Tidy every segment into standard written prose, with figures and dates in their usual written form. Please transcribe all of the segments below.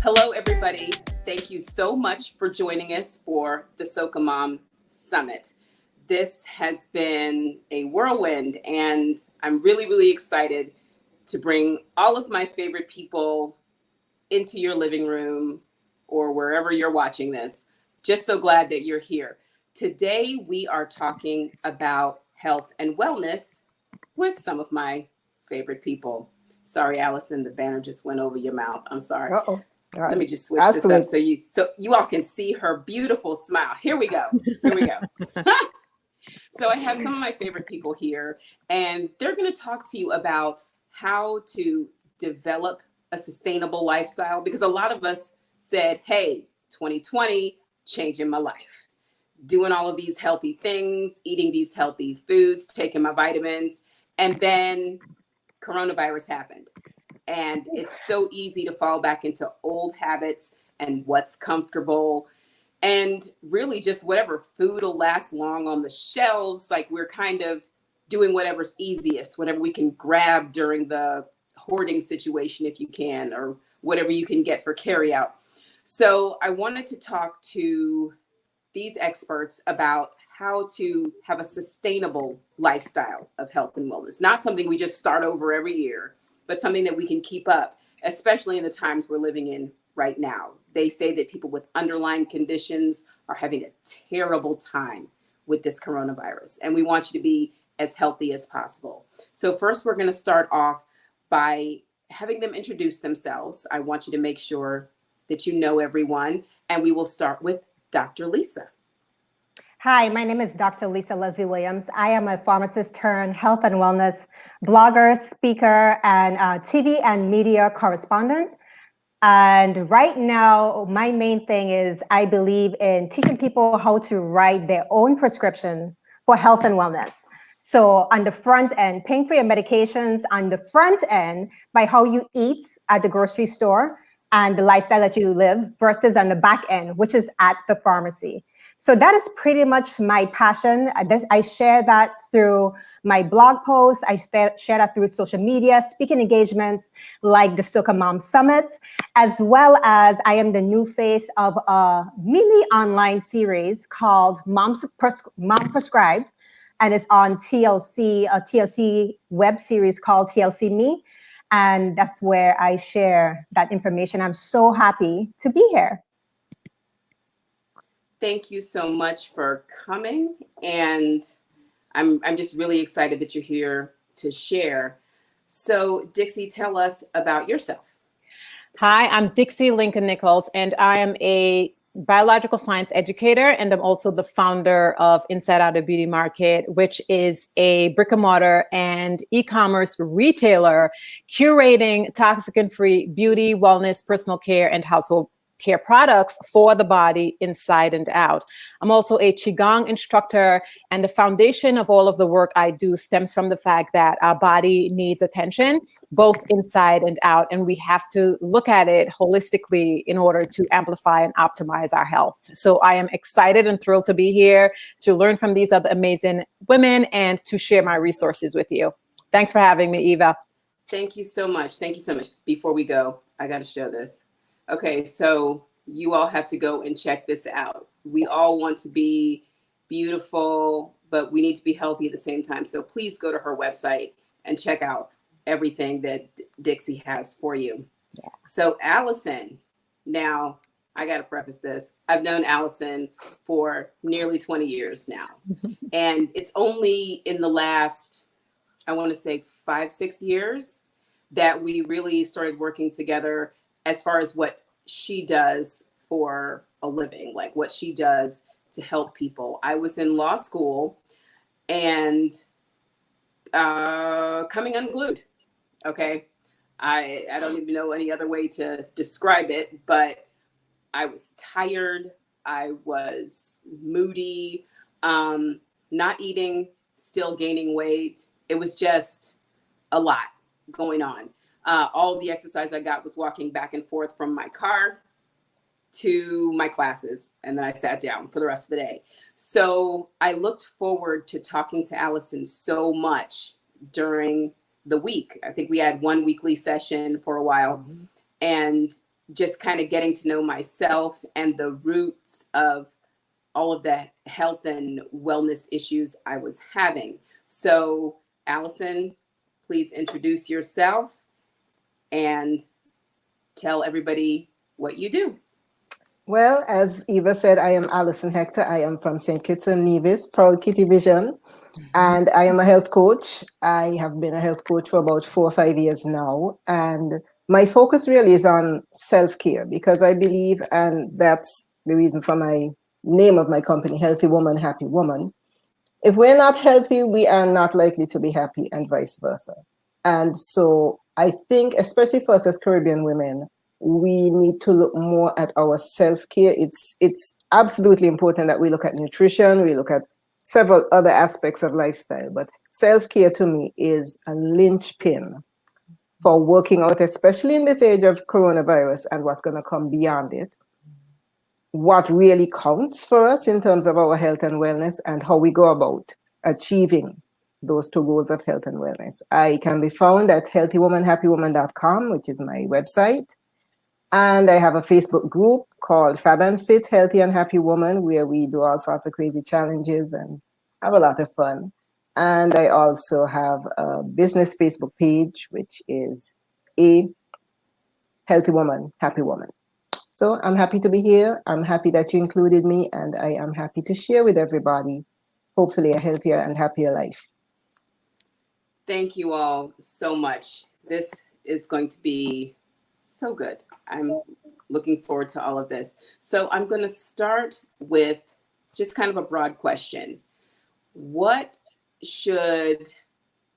Hello, everybody. Thank you so much for joining us for the Soca Mom Summit. This has been a whirlwind, and I'm really, really excited to bring all of my favorite people into your living room or wherever you're watching this. Just so glad that you're here. Today, we are talking about health and wellness with some of my favorite people. Sorry, Allison, the banner just went over your mouth. I'm sorry. Uh-oh. Let me just switch this up so you all can see her beautiful smile. Here we go. So I have some of my favorite people here, and they're going to talk to you about how to develop a sustainable lifestyle, because a lot of us said, hey, 2020, changing my life, doing all of these healthy things, eating these healthy foods, taking my vitamins, and then coronavirus happened. And it's so easy to fall back into old habits and what's comfortable, and really just whatever food will last long on the shelves. Like, we're kind of doing whatever's easiest, whatever we can grab during the hoarding situation, if you can, or whatever you can get for carry out. So I wanted to talk to these experts about how to have a sustainable lifestyle of health and wellness, not something we just start over every year, but something that we can keep up, especially in the times we're living in right now. They say that people with underlying conditions are having a terrible time with this coronavirus, and we want you to be as healthy as possible. So first, we're going to start off by having them introduce themselves. I want you to make sure that you know everyone, and we will start with Dr. Lisa. Hi, my name is Dr. Lisa Leslie Williams. I am a pharmacist turned health and wellness blogger, speaker, and TV and media correspondent. And right now, my main thing is I believe in teaching people how to write their own prescription for health and wellness. So on the front end, paying for your medications on the front end by how you eat at the grocery store and the lifestyle that you live, versus on the back end, which is at the pharmacy. So that is pretty much my passion. I share that through my blog posts. I share that through social media, speaking engagements like the Soca Mom Summits, as well as I am the new face of a mini online series called Mom Prescribed, and it's on TLC, a TLC web series called TLC Me. And that's where I share that information. I'm so happy to be here. Thank you so much for coming, and I'm just really excited that you're here to share. So Dixie, tell us about yourself. Hi, I'm Dixie Lincoln-Nichols, and I am a biological science educator, and I'm also the founder of Inside Out of Beauty Market, which is a brick and mortar and e-commerce retailer curating toxin-free beauty, wellness, personal care, and household care products for the body inside and out. I'm also a Qigong instructor, and the foundation of all of the work I do stems from the fact that our body needs attention, both inside and out, and we have to look at it holistically in order to amplify and optimize our health. So I am excited and thrilled to be here to learn from these other amazing women and to share my resources with you. Thanks for having me, Eva. Thank you so much. Thank you so much. Before we go, I got to show this. Okay, so you all have to go and check this out. We all want to be beautiful, but we need to be healthy at the same time. So please go to her website and check out everything that Dixie has for you. Yeah. So Allison, now I got to preface this. I've known Allison for nearly 20 years now. And it's only in the last, I want to say 5-6 years that we really started working together as far as what she does for a living, like what she does to help people. I was in law school and coming unglued. Okay. I don't even know any other way to describe it, but I was tired. I was moody, not eating, still gaining weight. It was just a lot going on. All the exercise I got was walking back and forth from my car to my classes, and then I sat down for the rest of the day. So I looked forward to talking to Allison so much during the week. I think we had one weekly session for a while. And just kind of getting to know myself and the roots of all of the health and wellness issues I was having. So, Alison, please introduce yourself and tell everybody what you do. Well, as Eva said, I am Alison Hector. I am from St. Kitts and Nevis, Proud Kitty Vision, and I am a health coach. I have been a health coach for about 4 or 5 years now, and my focus really is on self-care because I believe, and that's the reason for my name of my company, Healthy Woman, Happy Woman. If we're not healthy, we are not likely to be happy, and vice versa. And so I think, especially for us as Caribbean women, we need to look more at our self-care. It's absolutely important that we look at nutrition, we look at several other aspects of lifestyle, but self-care to me is a linchpin for working out, especially in this age of coronavirus and what's going to come beyond it. What really counts for us in terms of our health and wellness and how we go about achieving those 2 goals of health and wellness. I can be found at healthywomanhappywoman.com, which is my website. And I have a Facebook group called Fab and Fit, Healthy and Happy Woman, where we do all sorts of crazy challenges and have a lot of fun. And I also have a business Facebook page, which is A Healthy Woman, Happy Woman. So I'm happy to be here. I'm happy that you included me, and I am happy to share with everybody, hopefully, a healthier and happier life. Thank you all so much. This is going to be so good. I'm looking forward to all of this. So I'm going to start with just kind of a broad question. What should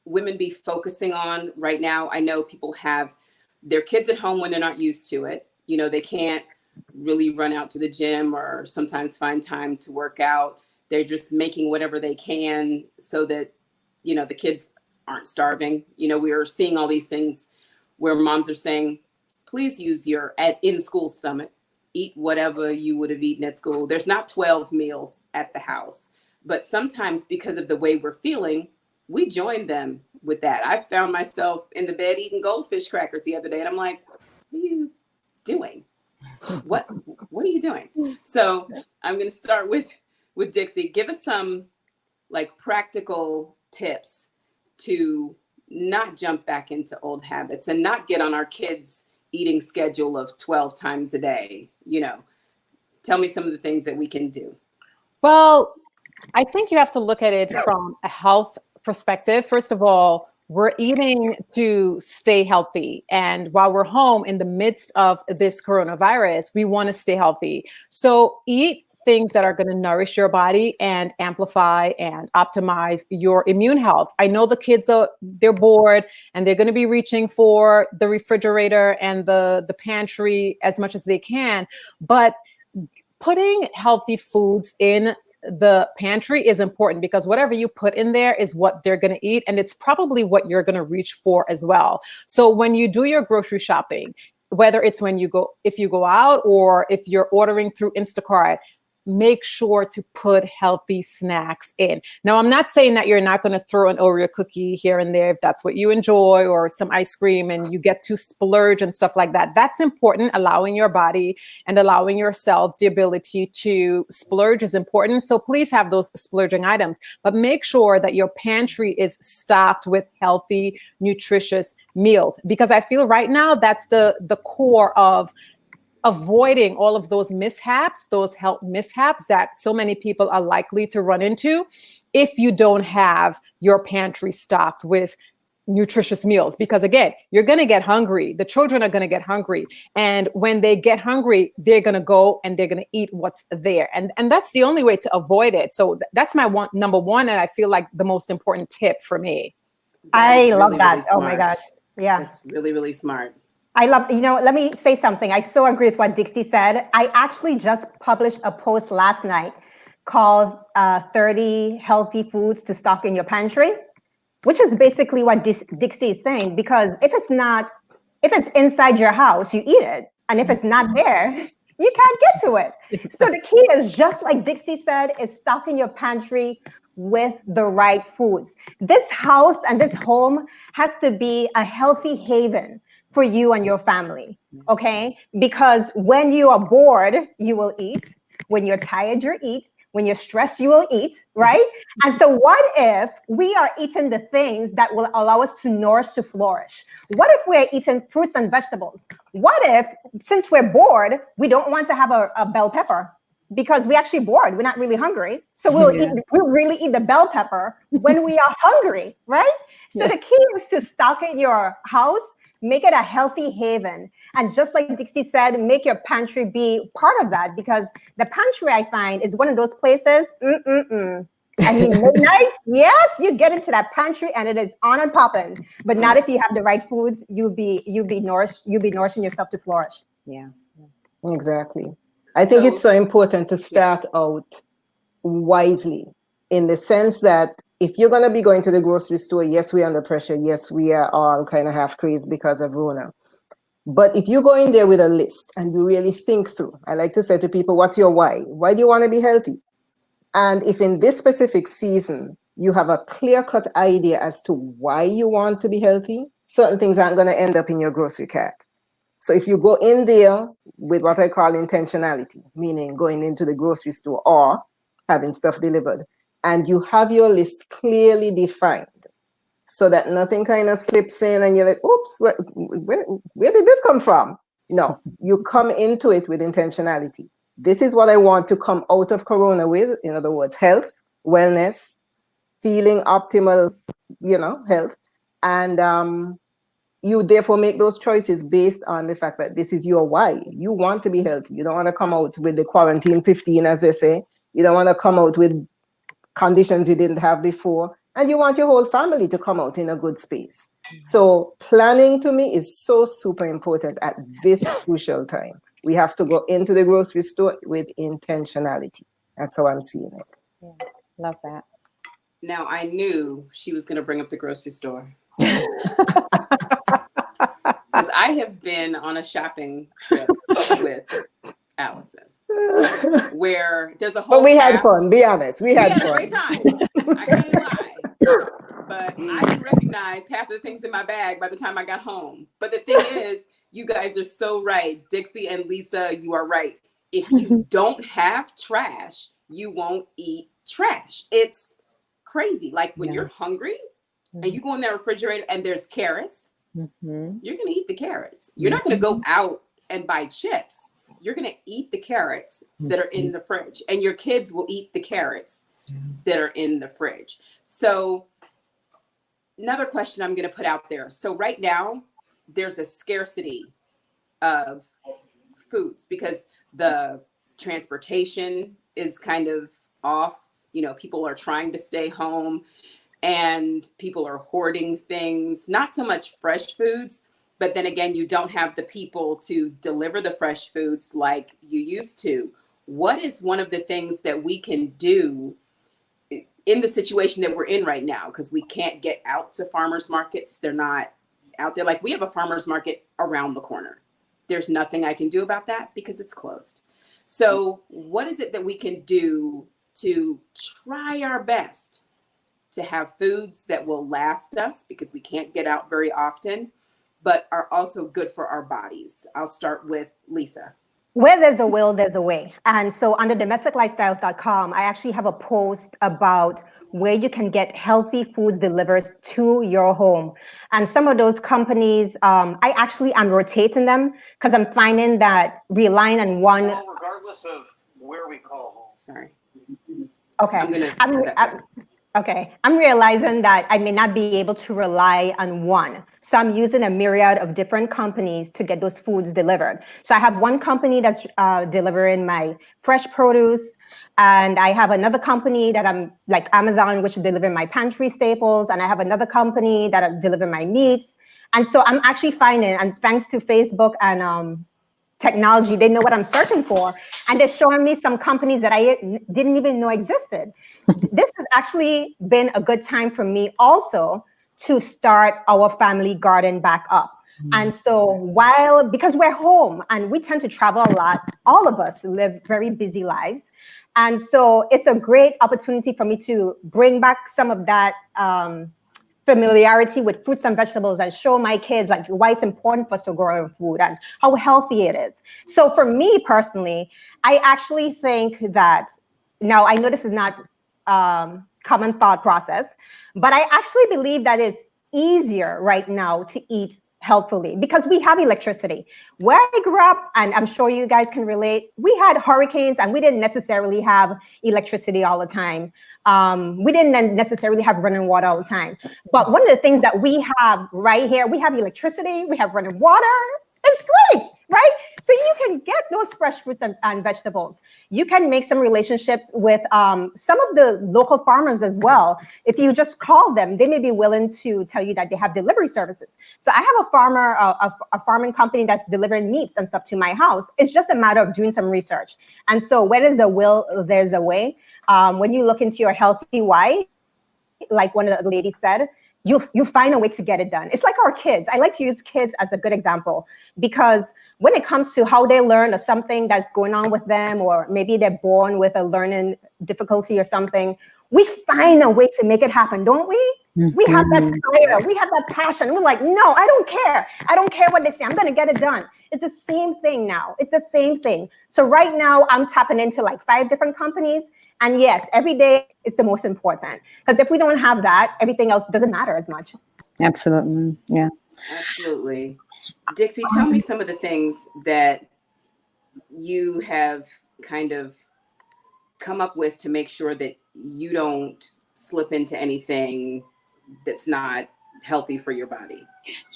women be focusing on right now? I know people have their kids at home when they're not used to it. You know, they can't really run out to the gym or sometimes find time to work out. They're just making whatever they can so that, you know, the kids aren't starving. You know, we are seeing all these things where moms are saying, please use your in-school stomach. Eat whatever you would have eaten at school. There's not 12 meals at the house. But sometimes because of the way we're feeling, we join them with that. I found myself in the bed eating goldfish crackers the other day. And I'm like, what are you doing? What are you doing? So I'm going to start with Dixie. Give us some like practical tips to not jump back into old habits and not get on our kids' eating schedule of 12 times a day. You know, tell me some of the things that we can do. Well, I think you have to look at it from a health perspective. First of all, we're eating to stay healthy. And while we're home in the midst of this coronavirus, we want to stay healthy. So eat things that are going to nourish your body and amplify and optimize your immune health. I know the kids they're bored and they're going to be reaching for the refrigerator and the pantry as much as they can, but putting healthy foods in the pantry is important because whatever you put in there is what they're going to eat. And it's probably what you're going to reach for as well. So when you do your grocery shopping, whether it's if you go out or if you're ordering through Instacart, make sure to put healthy snacks in. Now, I'm not saying that you're not going to throw an Oreo cookie here and there if that's what you enjoy, or some ice cream and you get to splurge and stuff like that. That's important. Allowing your body and allowing yourselves the ability to splurge is important. So please have those splurging items, but make sure that your pantry is stocked with healthy, nutritious meals, because I feel right now that's the core of avoiding all of those mishaps, those health mishaps that so many people are likely to run into if you don't have your pantry stocked with nutritious meals. Because again, you're going to get hungry. The children are going to get hungry. And when they get hungry, they're going to go and they're going to eat what's there. And that's the only way to avoid it. So that's my number one. And I feel like the most important tip for me. I love that. Oh my gosh. Yeah. That's really, really smart. I love, let me say something. I so agree with what Dixie said. I actually just published a post last night called 30 Healthy Foods to Stock in Your Pantry, which is basically what Dixie is saying, because if it's inside your house, you eat it. And if it's not there, you can't get to it. So the key is, just like Dixie said, is stocking your pantry with the right foods. This house and this home has to be a healthy haven for you and your family, okay? Because when you are bored, you will eat. When you're tired, you eat. When you're stressed, you will eat, right? And so what if we are eating the things that will allow us to nourish, to flourish? What if we're eating fruits and vegetables? What if, since we're bored, we don't want to have a bell pepper? Because we're actually bored, we're not really hungry. So we'll really eat the bell pepper when we are hungry, right? So the key is to stock in your house, make it a healthy haven. And just like Dixie said, make your pantry be part of that, because the pantry, I find, is one of those places, I mean, midnight, yes, you get into that pantry and it is on and popping. But not if you have the right foods, you'll be nourishing yourself to flourish. Yeah. Exactly. I think it's so important to start out wisely, in the sense that if you're going to be going to the grocery store, yes, we're under pressure. Yes, we are all kind of half crazy because of Rona. But if you go in there with a list and you really think through, I like to say to people, what's your why? Why do you want to be healthy? And if in this specific season, you have a clear-cut idea as to why you want to be healthy, certain things aren't going to end up in your grocery cart. So if you go in there with what I call intentionality, meaning going into the grocery store or having stuff delivered, and you have your list clearly defined so that nothing kind of slips in and you're like, oops, where did this come from? No, you come into it with intentionality. This is what I want to come out of Corona with. In other words, health, wellness, feeling optimal, health. And you therefore make those choices based on the fact that this is your why. You want to be healthy. You don't want to come out with the quarantine 15, as they say. You don't want to come out with conditions you didn't have before. And you want your whole family to come out in a good space. So planning to me is so super important at this crucial time. We have to go into the grocery store with intentionality. That's how I'm seeing it. Yeah, love that. Now, I knew she was going to bring up the grocery store. Because I have been on a shopping trip with Allison, where there's a whole. But we had fun. Be honest, we had fun. A great time. I can't lie, but I didn't recognize half the things in my bag by the time I got home. But the thing is, you guys are so right, Dixie and Lisa. You are right. If you don't have trash, you won't eat trash. It's crazy. Like when you're hungry and you go in the refrigerator and there's carrots. You're going to eat the carrots. You're not going to go out and buy chips. You're going to eat the carrots that are in the fridge, and your kids will eat the carrots that are in the fridge. So another question I'm going to put out there. So right now there's a scarcity of foods because the transportation is kind of off. People are trying to stay home. And people are hoarding things, not so much fresh foods, but then again, you don't have the people to deliver the fresh foods like you used to. What is one of the things that we can do in the situation that we're in right now? Because we can't get out to farmers markets. They're not out there. Like we have a farmers market around the corner. There's nothing I can do about that because it's closed. So what is it that we can do to try our best to have foods that will last us, because we can't get out very often, but are also good for our bodies? I'll start with Lisa. Where there's a will, there's a way. And so under domesticlifestyles.com, I actually have a post about where you can get healthy foods delivered to your home. And some of those companies, I actually am rotating them because I'm finding that relying on one. Regardless of where we call home. Sorry. Okay. Okay, I'm realizing that I may not be able to rely on one. So I'm using a myriad of different companies to get those foods delivered. So I have one company that's delivering my fresh produce, and I have another company that I'm like Amazon, which is delivering my pantry staples, and I have another company that are delivering my meats. And so I'm actually finding, and thanks to Facebook and technology, they know what I'm searching for, and they're showing me some companies that I didn't even know existed. This has actually been a good time for me also to start our family garden back up. And so because we're home and we tend to travel a lot, all of us live very busy lives. And so it's a great opportunity for me to bring back some of that familiarity with fruits and vegetables and show my kids like why it's important for us to grow our own food and how healthy it is. So for me personally, I actually think that, now I know this is not common thought process, but I actually believe that it's easier right now to eat healthfully because we have electricity. Where I grew up, and I'm sure you guys can relate, we had hurricanes and we didn't necessarily have electricity all the time. We didn't necessarily have running water all the time. But one of the things that we have right here, we have electricity, we have running water. It's great, right? So you can get those fresh fruits and vegetables. You can make some relationships with some of the local farmers as well. If you just call them, they may be willing to tell you that they have delivery services. So I have a farmer, a farming company that's delivering meats and stuff to my house. It's just a matter of doing some research. And so where there's a will, there's a way. When you look into your healthy why, like one of the ladies said, you find a way to get it done. It's like our kids. I like to use kids as a good example because when it comes to how they learn or something that's going on with them, or maybe they're born with a learning difficulty or something, we find a way to make it happen, don't we? We have that fire, we have that passion. We're like, no, I don't care. I don't care what they say. I'm going to get it done. It's the same thing now. It's the same thing. So right now I'm tapping into like 5 different companies. And yes, every day is the most important. Because if we don't have that, everything else doesn't matter as much. Absolutely. Yeah. Absolutely. Dixie, tell me some of the things that you have kind of come up with to make sure that you don't slip into anything that's not healthy for your body.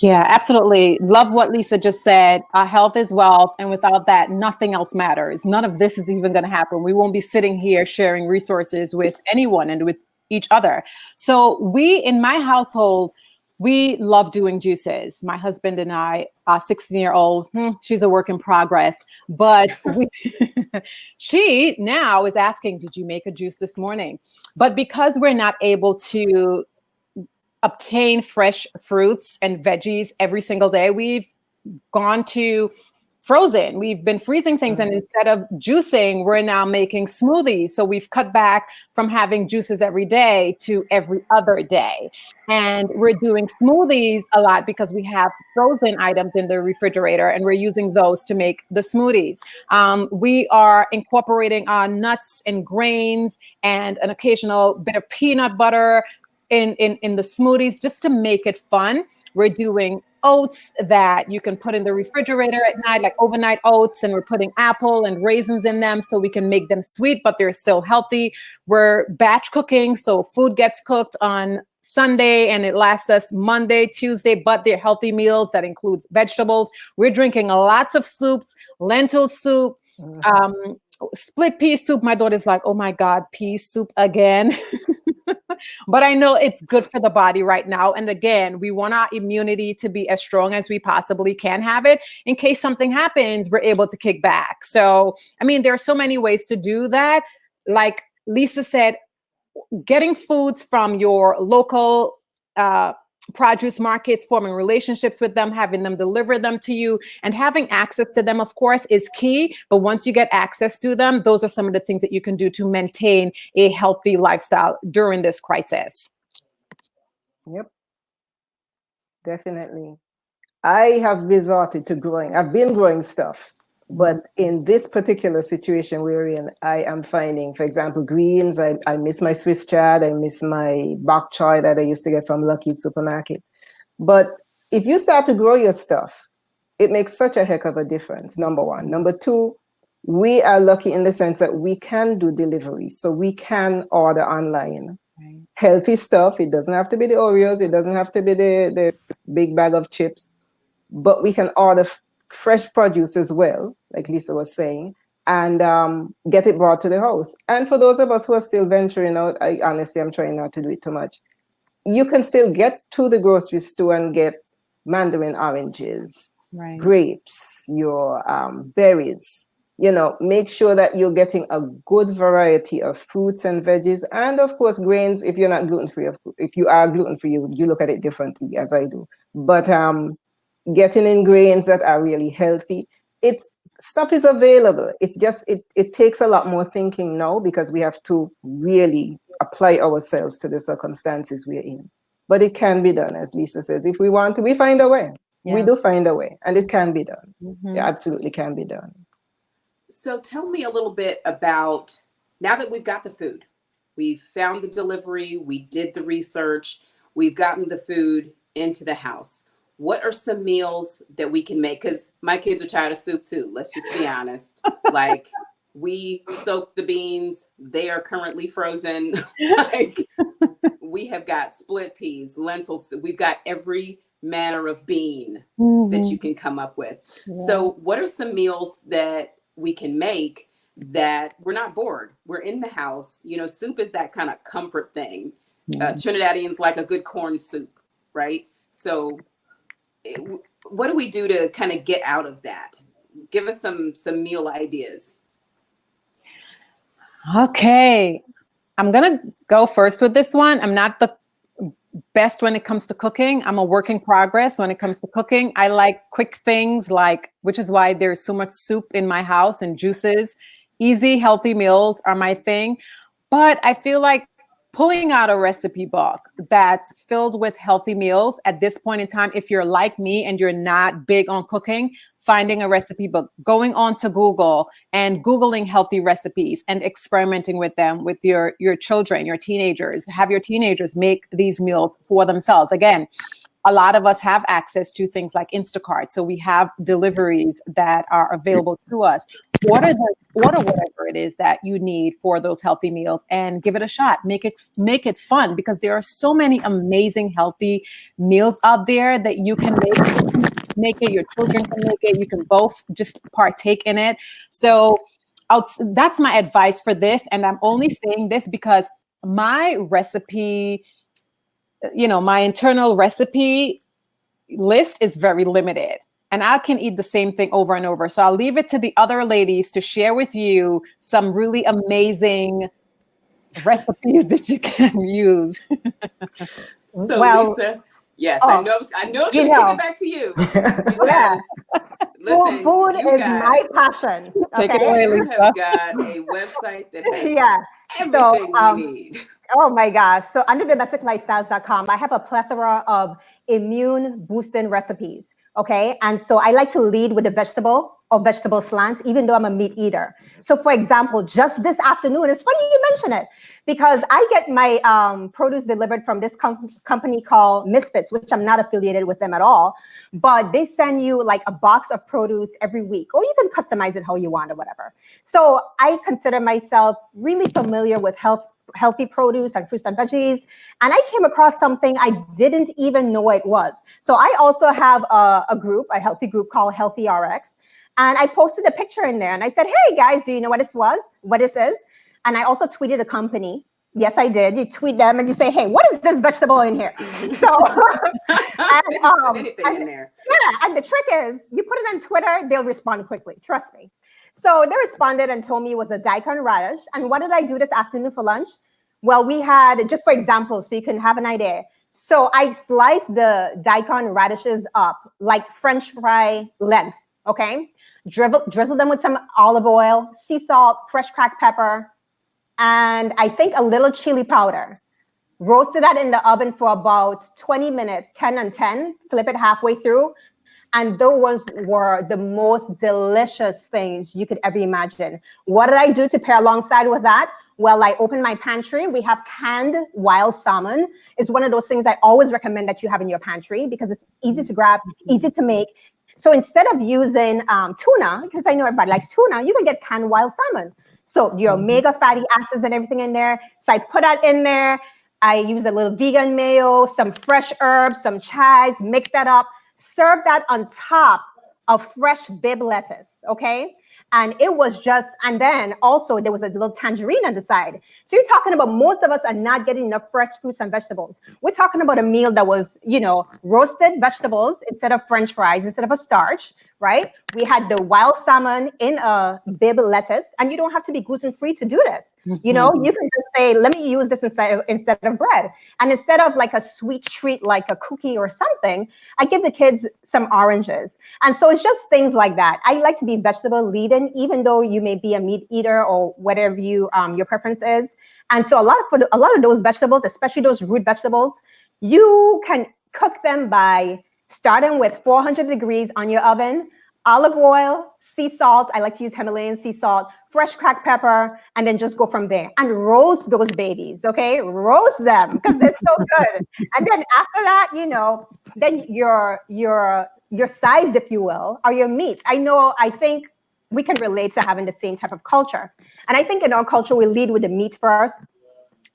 Yeah, absolutely. Love what Lisa just said. Health is wealth. And without that, nothing else matters. None of this is even going to happen. We won't be sitting here sharing resources with anyone and with each other. So in my household, we love doing juices. My husband and I, 16-year-old, she's a work in progress, but she now is asking, did you make a juice this morning? But because we're not able to obtain fresh fruits and veggies every single day, we've gone to frozen. We've been freezing things, and instead of juicing, we're now making smoothies. So we've cut back from having juices every day to every other day. And we're doing smoothies a lot because we have frozen items in the refrigerator, and we're using those to make the smoothies. We are incorporating our nuts and grains and an occasional bit of peanut butter in the smoothies just to make it fun. We're doing oats that you can put in the refrigerator at night, like overnight oats, and we're putting apple and raisins in them so we can make them sweet, but they're still healthy. We're batch cooking, so food gets cooked on Sunday and it lasts us Monday, Tuesday, but they're healthy meals that includes vegetables. We're drinking lots of soups, lentil soup, split pea soup. My daughter's like, oh my God, pea soup again. But I know it's good for the body right now. And again, we want our immunity to be as strong as we possibly can have it. In case something happens, we're able to kick back. So, I mean, there are so many ways to do that. Like Lisa said, getting foods from your local produce markets, forming relationships with them, having them deliver them to you, and having access to them, of course, is key. But once you get access to them, those are some of the things that you can do to maintain a healthy lifestyle during this crisis. Yep, definitely. I have resorted to growing. I've been growing stuff, but in this particular situation we're in, I am finding, for example, greens. I miss my Swiss chard. I miss my bok choy that I used to get from Lucky's supermarket. But if you start to grow your stuff, it makes such a heck of a difference, number one. Number two, we are lucky in the sense that we can do deliveries. So we can order online. Right. Healthy stuff. It doesn't have to be the Oreos. It doesn't have to be the big bag of chips. But we can order fresh produce as well, like Lisa was saying, and get it brought to the house. And for those of us who are still venturing out, I'm trying not to do it too much. You can still get to the grocery store and get mandarin oranges, right, grapes, your berries. You know, make sure that you're getting a good variety of fruits and veggies, and of course grains. If you're not gluten-free, if you are gluten-free, you look at it differently, as I do. But getting in grains that are really healthy. Stuff is available. It's just, it takes a lot more thinking now because we have to really apply ourselves to the circumstances we're in. but it can be done, as Lisa says. If we want to, we find a way. We Yeah. do find a way, and it can be done. Mhm. It absolutely can be done. So tell me a little bit about, now that we've got the food, we've found the delivery, we did the research, we've gotten the food into the house. What are some meals that we can make? Because my kids are tired of soup too. Let's just be honest. Like, we soak the beans, they are currently frozen. Like, we have got split peas, lentils, we've got every manner of bean that you can come up with. So what are some meals that we can make that we're not bored? We're in the house. You know, soup is that kind of comfort thing. Trinidadians like a good corn soup, right? So what do we do to kind of get out of that? Give us some meal ideas. Okay. I'm going to go first with this one. I'm not the best when it comes to cooking. I'm a work in progress when it comes to cooking. I like quick things, like, which is why there's so much soup in my house and juices. Easy, healthy meals are my thing. But I feel like pulling out a recipe book that's filled with healthy meals at this point in time, if you're like me and you're not big on cooking, finding a recipe book, going on to Google and Googling healthy recipes and experimenting with them with your children, your teenagers. Have your teenagers make these meals for themselves. Again, a lot of us have access to things like Instacart. So we have deliveries that are available to us. Order whatever it is that you need for those healthy meals and give it a shot. Make it fun, because there are so many amazing healthy meals out there that you can make it. Your children can make it. You can both just partake in it. So that's my advice for this. And I'm only saying this because my recipe, my internal recipe list is very limited, and I can eat the same thing over and over. So I'll leave it to the other ladies to share with you some really amazing recipes that you can use. So Well, Lisa, yes, I know it's going to kick it back to you. Because, listen, food is my passion. Take it okay? away, you Lisa. have got a website that has Yeah. everything we need. Oh my gosh. So under domesticlifestyles.com, I have a plethora of immune boosting recipes. Okay. And so I like to lead with the vegetable slants, even though I'm a meat eater. So for example, just this afternoon, it's funny you mention it, because I get my produce delivered from this company called Misfits, which I'm not affiliated with them at all. But they send you like a box of produce every week, or you can customize it how you want or whatever. So I consider myself really familiar with healthy produce and fruits and veggies. And I came across something I didn't even know it was. So I also have a healthy group called Healthy RX. And I posted a picture in there and I said, hey guys, do you know what this is? And I also tweeted the company. Yes, I did. You tweet them and you say, hey, what is this vegetable in here? So anything in there. Yeah, and the trick is you put it on Twitter, they'll respond quickly. Trust me. So they responded and told me it was a daikon radish. And what did I do this afternoon for lunch? Well, we had, just for example, so you can have an idea. So I sliced the daikon radishes up like French fry length, okay? Drizzle them with some olive oil, sea salt, fresh cracked pepper, and I think a little chili powder. Roasted that in the oven for about 20 minutes, 10 and 10, flip it halfway through. And those were the most delicious things you could ever imagine. What did I do to pair alongside with that? Well, I opened my pantry. We have canned wild salmon. It's one of those things I always recommend that you have in your pantry because it's easy to grab, easy to make. So instead of using tuna, because I know everybody likes tuna, you can get canned wild salmon. So your omega fatty acids and everything in there. So I put that in there. I use a little vegan mayo, some fresh herbs, some chives, mix that up. Serve that on top of fresh bib lettuce, okay? And it was just, and then also there was a little tangerine on the side. So you're talking about, most of us are not getting enough fresh fruits and vegetables. We're talking about a meal that was, roasted vegetables instead of French fries, instead of a starch, right? We had the wild salmon in a bib lettuce, and you don't have to be gluten-free to do this. You can just say, let me use this instead of bread. And instead of like a sweet treat, like a cookie or something, I give the kids some oranges. And so it's just things like that. I like to be vegetable leading, even though you may be a meat eater or whatever your preference is. And so a lot of those vegetables, especially those root vegetables, You can cook them by starting with 400 degrees on your oven, olive oil, sea salt. I like to use Himalayan sea salt, fresh cracked pepper, and then just go from there and roast those babies. Okay, roast them because they're so good. And then after that, then your sides, if you will, are your meats. I think we can relate to having the same type of culture. And I think in our culture, we lead with the meat first.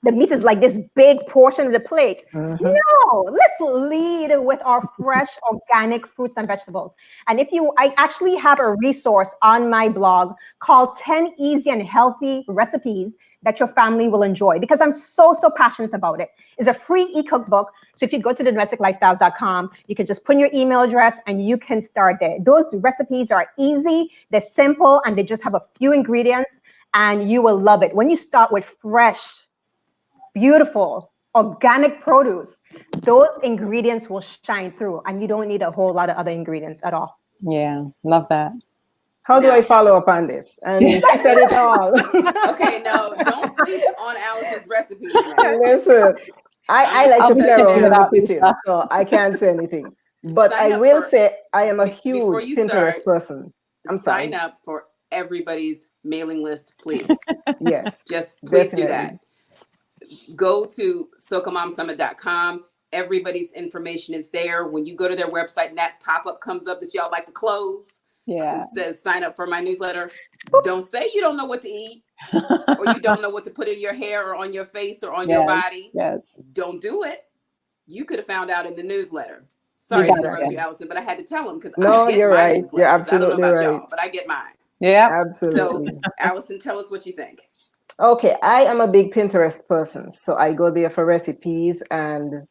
The meat is like this big portion of the plate. No, let's lead with our fresh organic fruits and vegetables. And I actually have a resource on my blog called 10 Easy and Healthy Recipes that your family will enjoy, because I'm so passionate about it. It's a free e-cookbook. So if you go to thedomesticlifestyles.com, you can just put in your email address and you can start there. Those recipes are easy, they're simple, and they just have a few ingredients, and you will love it. When you start with fresh, beautiful, organic produce, those ingredients will shine through, and you don't need a whole lot of other ingredients at all. Yeah, love that. How do I follow up on this? And she said it all. Okay, no, don't sleep on Alice's recipes now. Listen, I like to play around in the kitchen, Lisa. so I can't say anything. But Sign I up will for- say I am a huge before you Pinterest start, person. I'm sorry. Sign up for everybody's mailing list, please. Yes. Just please do Definitely. that. Go to SocaMomSummit.com. Everybody's information is there. When you go to their website and that pop-up comes up that y'all like to close, Yeah. it says sign up for my newsletter. Don't say you don't know what to eat or you don't know what to put in your hair or on your face or on your body. Yes. Don't do it. You could have found out in the newsletter. Sorry to interrupt you, Allison, but I had to tell them because No, I get you're my right. newsletters. You're I absolutely don't know about right. y'all, but I get mine. Yeah. Absolutely. So, Allison, tell us what you think. Okay, I am a big Pinterest person, so I go there for recipes, and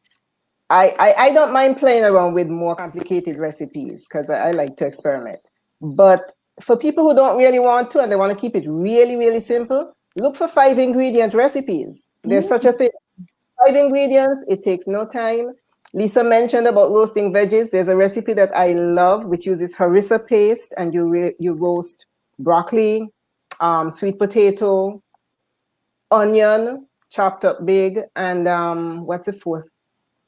I don't mind playing around with more complicated recipes because I like to experiment. But for people who don't really want to and they want to keep it really, really simple, look for 5-ingredient recipes. There's such a thing. 5 ingredients, it takes no time. Lisa mentioned about roasting veggies. There's a recipe that I love, which uses harissa paste, and you roast broccoli, sweet potato, onion, chopped up big, and what's the fourth?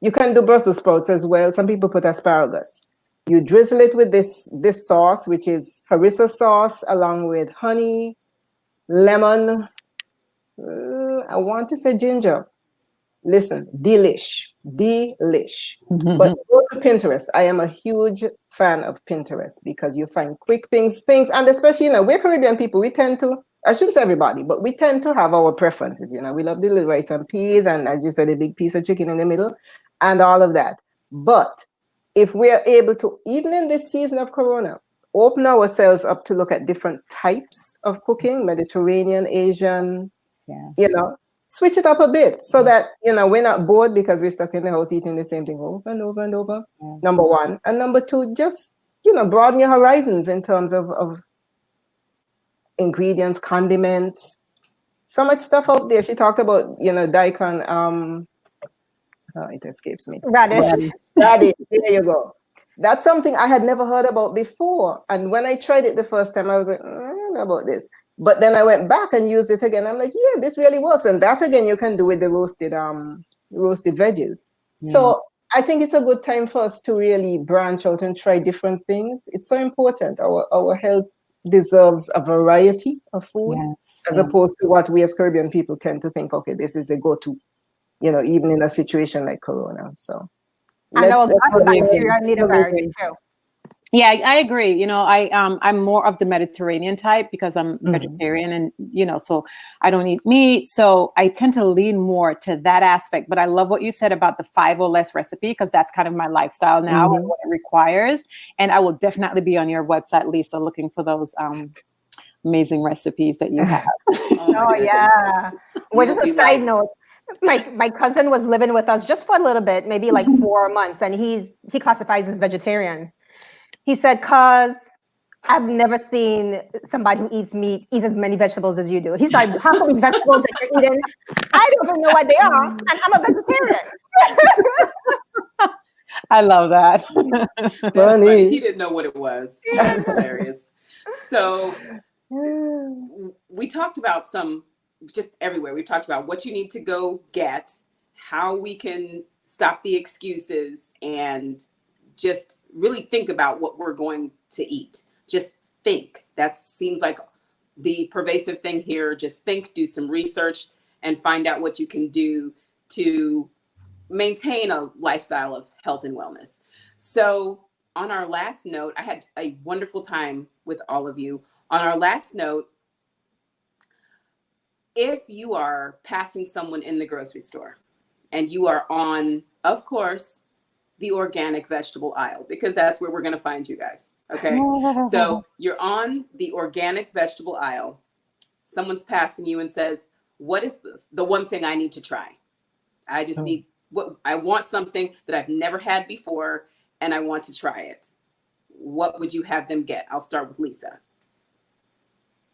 You can do Brussels sprouts as well. Some people put asparagus. You drizzle it with this sauce, which is harissa sauce, along with honey, lemon. I want to say ginger. Listen, delish. But go to Pinterest. I am a huge fan of Pinterest because you find quick things, and especially, we're Caribbean people. We tend to, I shouldn't say everybody, but we tend to have our preferences. We love the little rice and peas, and as you said, a big piece of chicken in the middle, and all of that. But if we're able to, even in this season of Corona, open ourselves up to look at different types of cooking, Mediterranean, Asian, switch it up a bit so that, we're not bored because we're stuck in the house eating the same thing over and over and over. Number one. And number two, just, broaden your horizons in terms of ingredients, condiments, so much stuff out there. She talked about, daikon, it escapes me. Radish. Radish, there you go. That's something I had never heard about before. And when I tried it the first time, I was like, I don't know about this. But then I went back and used it again. I'm like, yeah, this really works. And that again, you can do with the roasted veggies. So I think it's a good time for us to really branch out and try different things. It's so important. Our health deserves a variety of food, as opposed to what we as Caribbean people tend to think, okay, this is a go-to, even in a situation like Corona. So I know bacteria need a variety too. Yeah, I agree. I'm more of the Mediterranean type because I'm vegetarian and, so I don't eat meat. So I tend to lean more to that aspect. But I love what you said about the 5 or less recipe, because that's kind of my lifestyle now and what it requires. And I will definitely be on your website, Lisa, looking for those amazing recipes that you have. Oh yeah. Well, just a side note. My cousin was living with us just for a little bit, maybe like 4 months, and he classifies as vegetarian. He said, "Cause I've never seen somebody who eats meat eat as many vegetables as you do." He's like, "How come these vegetables that you're eating? I don't even know what they are, and I'm a vegetarian." I love that. That's funny. He didn't know what it was. That's hilarious. So we talked about just everywhere. We've talked about what you need to go get, how we can stop the excuses and just really think about what we're going to eat. Just think. That seems like the pervasive thing here. Just think, do some research, and find out what you can do to maintain a lifestyle of health and wellness. So on our last note, I had a wonderful time with all of you. On our last note, if you are passing someone in the grocery store and you are on, of course, the organic vegetable aisle, because that's where we're going to find you guys. Okay. So you're on the organic vegetable aisle. Someone's passing you and says, what is the one thing I need to try? I just need I want something that I've never had before and I want to try it. What would you have them get? I'll start with Lisa.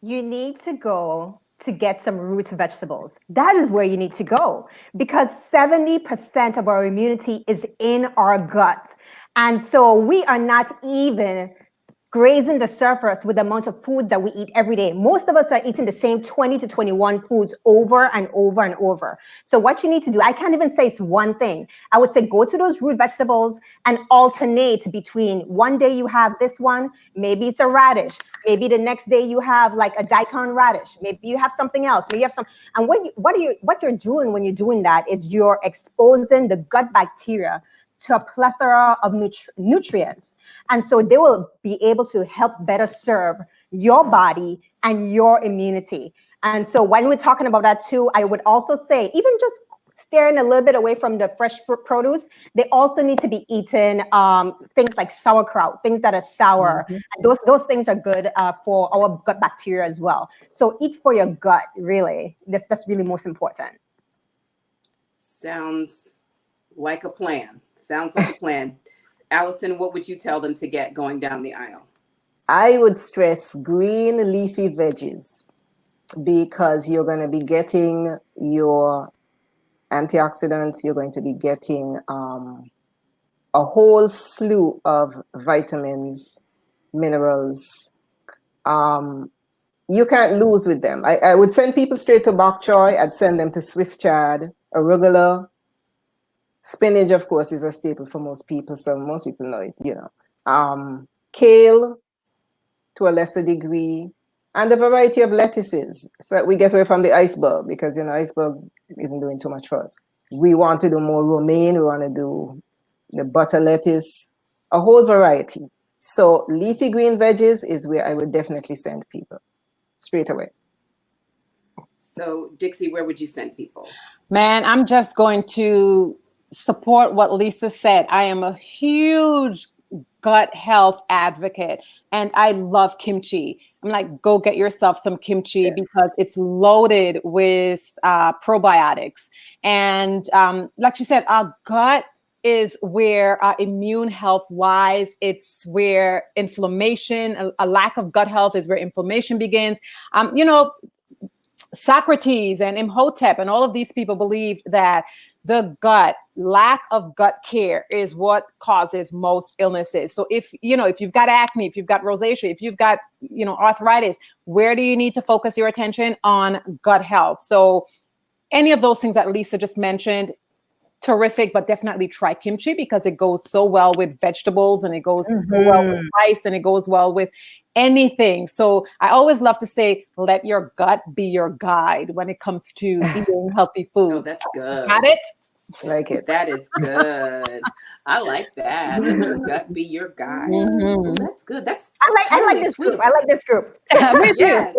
You need to go to get some root vegetables. That is where you need to go, because 70% of our immunity is in our gut. And so we are not even grazing the surface with the amount of food that we eat every day. Most of us are eating the same 20 to 21 foods over and over and over. So what you need to do, I can't even say it's one thing. I would say go to those root vegetables and alternate between one day you have this one, maybe it's a radish. Maybe the next day you have like a daikon radish. Maybe you have something else. Maybe you have some. And what you're doing when you're doing that is you're exposing the gut bacteria to a plethora of nutrients. And so they will be able to help better serve your body and your immunity. And so when we're talking about that too, I would also say, even just steering a little bit away from the fresh produce, they also need to be eating things like sauerkraut, things that are sour. Mm-hmm. Those things are good for our gut bacteria as well. So eat for your gut, really. That's really most important. Sounds like a plan. Sounds like a plan. Alison, what would you tell them to get going down the aisle? I would stress green leafy veggies, because you're going to be getting your antioxidants, you're going to be getting a whole slew of vitamins, minerals. You can't lose with them. I would send people straight to bok choy. I'd send them to Swiss chard, arugula. Spinach, of course, is a staple for most people, so most people know it, kale to a lesser degree, and a variety of lettuces, so that we get away from the iceberg, because iceberg isn't doing too much for us. We want to do more romaine, we want to do the butter lettuce, a whole variety. So leafy green veggies is where I would definitely send people straight away. So Dixie, where would you send people? Man, I'm just going to support what Lisa said. I am a huge gut health advocate and I love kimchi. I'm like, go get yourself some kimchi. Yes. Because it's loaded with probiotics. And like you said, our gut is where our immune health lies. It's where inflammation, a lack of gut health is where inflammation begins. Socrates and Imhotep and all of these people believed that the lack of gut care is what causes most illnesses. So if you've got acne, if you've got rosacea, if you've got, arthritis, where do you need to focus your attention? On gut health. So any of those things that Lisa just mentioned, terrific, but definitely try kimchi because it goes so well with vegetables and it goes so well with rice and it goes well with anything. So I always love to say, let your gut be your guide when it comes to eating healthy food. Oh, that's good. Got it? Like it. That is good. I like that. Let your gut be your guide. Oh, that's good. I like this group. I like this group. Yes.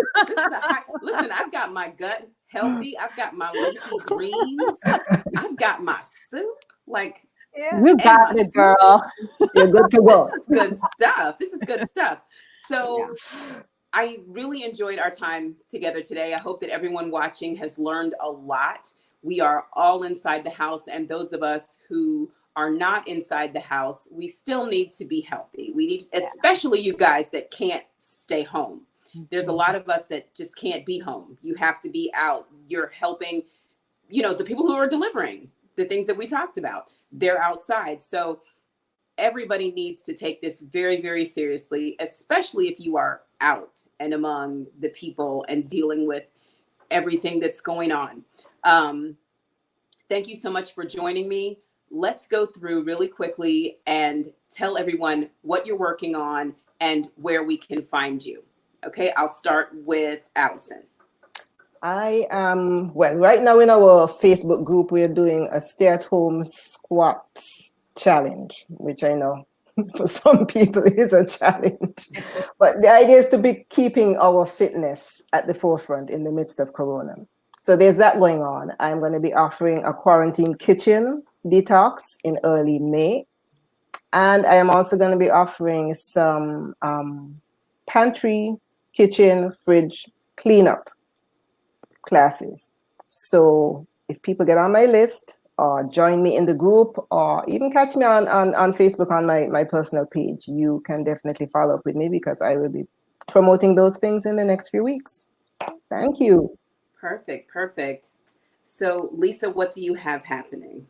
Listen, I've got my gut healthy. I've got my leafy greens. I've got my soup. Like, you got it, girl. You're good to go. This is good stuff. So I really enjoyed our time together today. I hope that everyone watching has learned a lot. We are all inside the house, and those of us who are not inside the house, we still need to be healthy. We need, especially you guys that can't stay home. There's a lot of us that just can't be home. You have to be out. You're helping, the people who are delivering the things that we talked about. They're outside. So everybody needs to take this very, very seriously, especially if you are out and among the people and dealing with everything that's going on. Thank you so much for joining me. let's go through really quickly and tell everyone what you're working on and where we can find you. Okay, I'll start with Alison. I am, well, right now in our Facebook group, we're doing a stay-at-home squats challenge, which I know for some people is a challenge. But the idea is to be keeping our fitness at the forefront in the midst of Corona. So there's that going on. I'm going to be offering a quarantine kitchen detox in early May. And I am also going to be offering some pantry, kitchen, fridge cleanup classes. So if people get on my list or join me in the group or even catch me on Facebook on my personal page, you can definitely follow up with me because I will be promoting those things in the next few weeks. Thank you. Perfect. So Lisa, what do you have happening?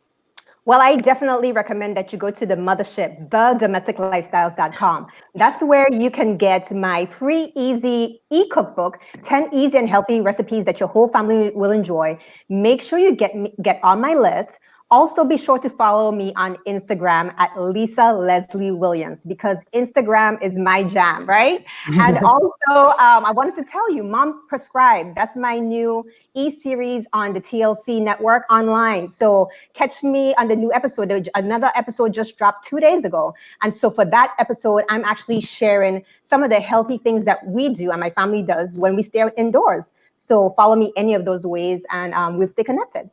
Well, I definitely recommend that you go to the mothership, thedomesticlifestyles.com. That's where you can get my free, easy e-cookbook, 10 easy and healthy recipes that your whole family will enjoy. Make sure you get on my list. Also, be sure to follow me on Instagram at Lisa Leslie Williams, because Instagram is my jam, right? And also, I wanted to tell you, Mom Prescribed, that's my new e-series on the TLC network online. So catch me on the new episode. Another episode just dropped 2 days ago. And so for that episode, I'm actually sharing some of the healthy things that we do and my family does when we stay indoors. So follow me any of those ways and we'll stay connected.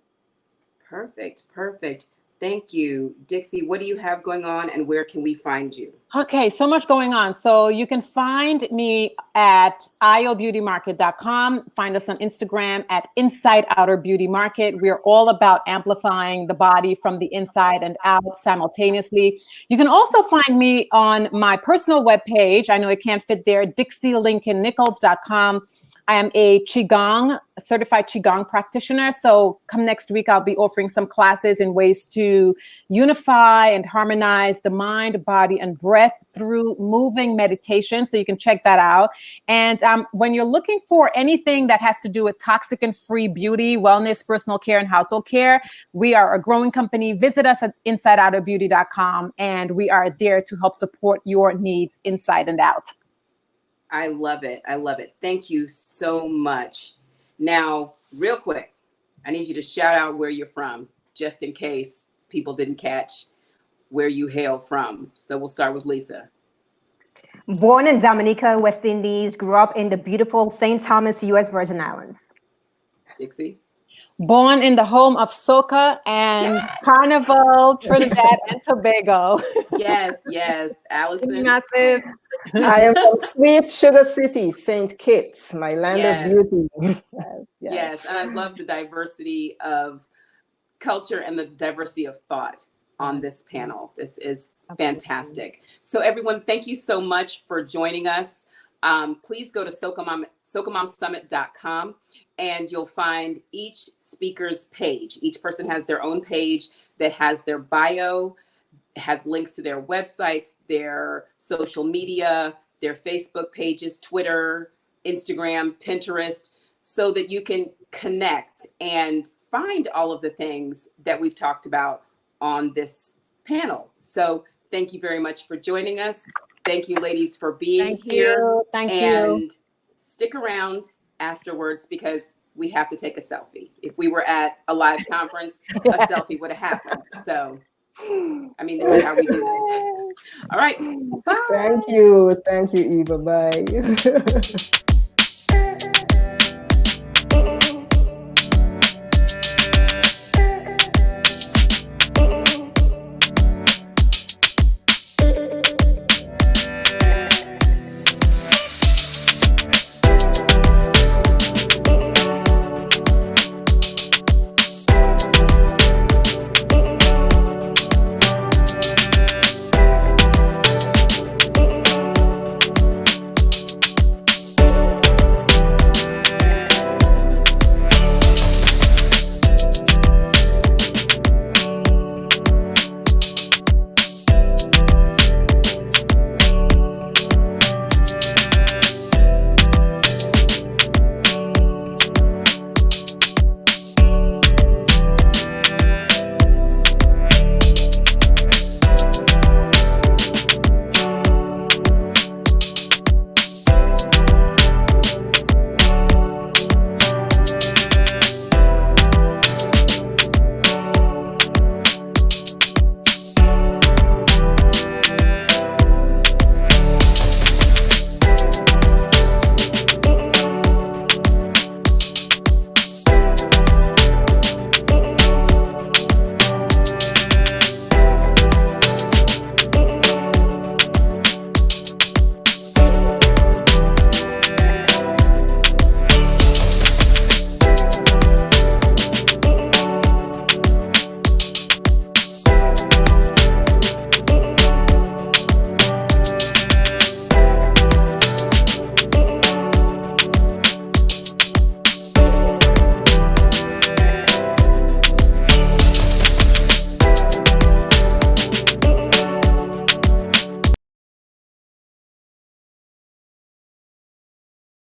Perfect. Thank you. Dixie, what do you have going on and where can we find you? Okay, so much going on. So you can find me at iobeautymarket.com. Find us on Instagram at Inside Outer Beauty Market. We're all about amplifying the body from the inside and out simultaneously. You can also find me on my personal webpage. I know it can't fit there, DixieLincoln-Nichols.com. I am a certified Qigong practitioner. So come next week, I'll be offering some classes in ways to unify and harmonize the mind, body, and breath through moving meditation. So you can check that out. And when you're looking for anything that has to do with toxic and free beauty, wellness, personal care, and household care, we are a growing company. Visit us at InsideOuterBeauty.com, and we are there to help support your needs inside and out. I love it. Thank you so much. Now, real quick, I need you to shout out where you're from, just in case people didn't catch where you hail from. So we'll start with Lisa. Born in Dominica, West Indies, grew up in the beautiful St. Thomas, U.S. Virgin Islands. Dixie. Born in the home of soca and Carnival, Trinidad and Tobago. Yes. Alison. Massive. I am from sweet sugar city, St. Kitts, my land of beauty. Yes, and I love the diversity of culture and the diversity of thought on this panel. This is fantastic. So everyone, thank you so much for joining us. Please go to SocaMomSummit.com and you'll find each speaker's page. Each person has their own page that has their bio, has links to their websites, their social media, their Facebook pages, Twitter, Instagram, Pinterest, so that you can connect and find all of the things that we've talked about on this panel. So thank you very much for joining us. Thank you, ladies, for being here. Thank you. And stick around afterwards because we have to take a selfie. If we were at a live conference, a selfie would have happened. So, I mean, this is how we do this. All right. Bye. Thank you, Eva. Bye.